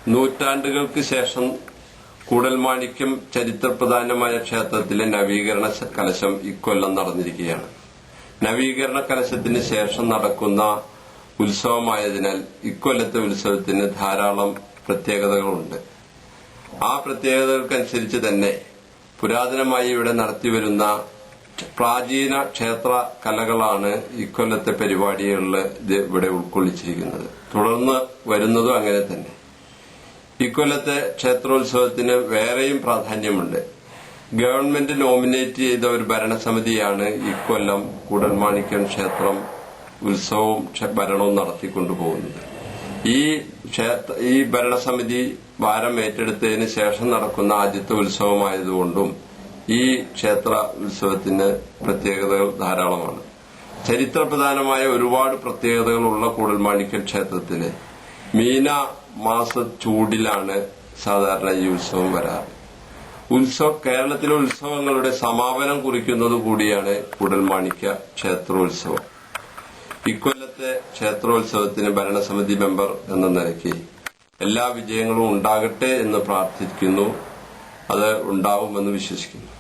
നൂറ്റാണ്ടുകൾക്ക് ശേഷം കൂടൽമാണിക്യം ചരിത്രപ്രധാനമായ ക്ഷേത്രത്തിലെ നവീകരണ കലശം ഇക്കൊല്ലം നടന്നിരിക്കുകയാണ്. നവീകരണ കലശത്തിന് ശേഷം നടക്കുന്ന ഉത്സവമായതിനാൽ ഇക്കൊല്ലത്തെ ഉത്സവത്തിന് ധാരാളം പ്രത്യേകതകളുണ്ട്. ആ പ്രത്യേകതകൾക്കനുസരിച്ച് തന്നെ പുരാതനമായി ഇവിടെ നടത്തിവരുന്ന പ്രാചീന ക്ഷേത്ര കലകളാണ് ഇക്കൊല്ലത്തെ പരിപാടികളിൽ ഇവിടെ ഉൾക്കൊള്ളിച്ചിരിക്കുന്നത്. തുടർന്ന് വരുന്നതും അങ്ങനെ തന്നെ. ഇക്കൊല്ലത്തെ ക്ഷേത്രോത്സവത്തിന് വേറെയും പ്രാധാന്യമുണ്ട്. ഗവൺമെന്റ് നോമിനേറ്റ് ചെയ്ത ഒരു ഭരണസമിതിയാണ് ഇക്കൊല്ലം കൂടൽമാണിക്യം ക്ഷേത്രം ഉത്സവവും ഭരണവും നടത്തിക്കൊണ്ടുപോകുന്നത്. ഈ ഭരണസമിതി ഭാരം ഏറ്റെടുത്തതിന് ശേഷം നടക്കുന്ന ആദ്യത്തെ ഉത്സവമായതുകൊണ്ടും ഈ ക്ഷേത്ര ഉത്സവത്തിന് പ്രത്യേകതകൾ ധാരാളമാണ്. ചരിത്രപ്രധാനമായ ഒരുപാട് പ്രത്യേകതകളുള്ള കൂടൽമാണിക്യം ക്ഷേത്രത്തില് മീനമാസ ചൂടിലാണ് സാധാരണ ഈ ഉത്സവം വരാറ്. കേരളത്തിലെ ഉത്സവങ്ങളുടെ സമാപനം കുറിക്കുന്നത് കൂടിയാണ് കൂടൽമാണിക്യ ക്ഷേത്രോത്സവം. ഇക്കൊല്ലത്തെ ക്ഷേത്രോത്സവത്തിന് ഭരണസമിതി മെമ്പർ എന്ന നിലയ്ക്ക് എല്ലാ വിജയങ്ങളും ഉണ്ടാകട്ടെ എന്ന് പ്രാർത്ഥിക്കുന്നു. അത് ഉണ്ടാവുമെന്ന് വിശ്വസിക്കുന്നു.